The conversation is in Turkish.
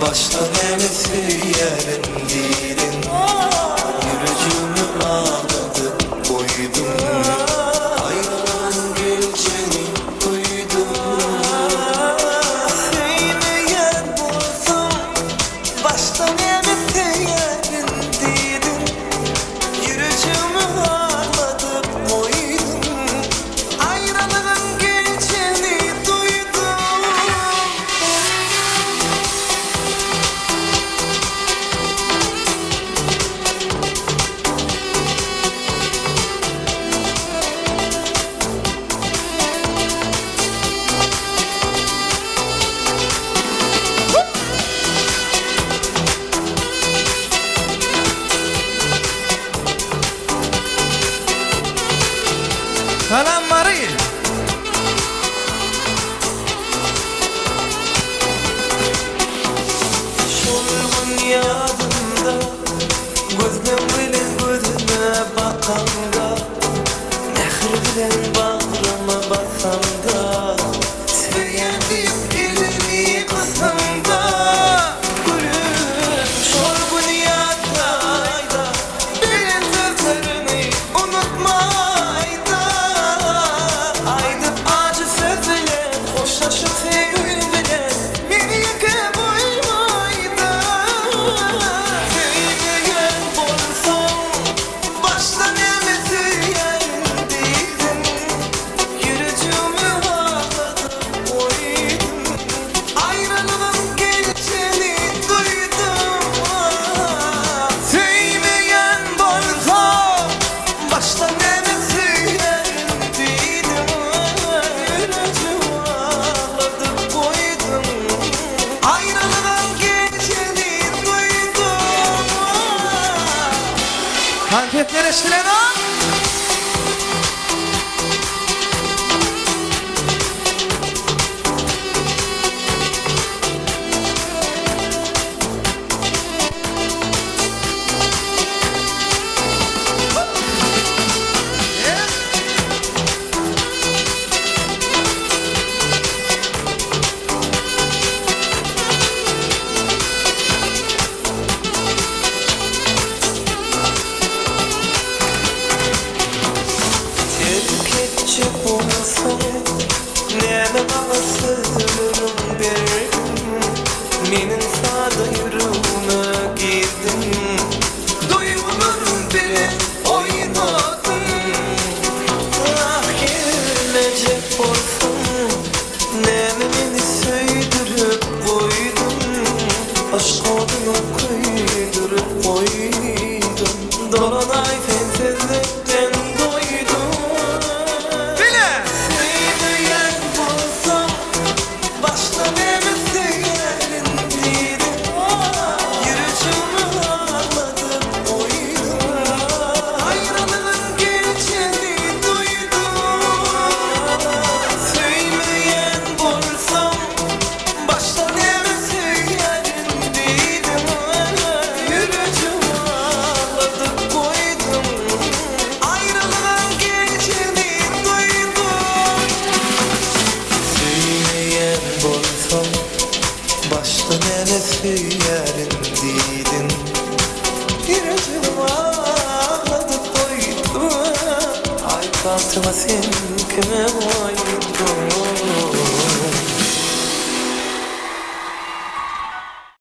Baştan emesi yerindin. Yürücümü ağladı koydum. Ayrılan geleceğini duydum. Sevmeyen bulsam baştan emesi yerindin. Yürücümü ağladı koydum. Ayrılan geleceğini duydum. Salam Mari. Şolgun yadımda, gözüm bilen gözüne bakanda, mehr bilen bağrıma basanda, sevyen deyip elini kısımda. Gülüm şolgun yadayda, bilen sözlerini unutmayda. Aydıp acı söz bilen, hoşlaşıp sevgili bilen, beni yakıp uymayda. Sevmeyen bulsam, baştan emesi yerindeydim. Yürücümü ağladım koydum. Ayrılığın geleceğini duydum. Sevmeyen bulsam, baştan emesi yerindeydim. Yürücümü ağladım koydum. Ayrılığın geleceğini duydum. Kanketler eşliğine. Terk edecek olsam, neme bana sığınırım derdim. Menin sağda yüreğime girdin. Duygularım bile oynadım. Ah gelecek olsam, neme beni söydürüp koydun. Aşk odunu koydurup koydun. Dolunay sensizlikten doydum. Bile. Sevmeyen bulsam, baştan emesi yerindeydim. Yürücümü ağladım koydum. Ayrılığın geleceğini duydum. Sevmeyen bulsam, baştan emesi yerindeydim. Yürücümü ağladım koydum. Ayrılığın geleceğini duydum. Sevmeyen bulsam, baştan emesi yerindeydim. Yürücümü ağladım koydum. Ay kaltıma sen kime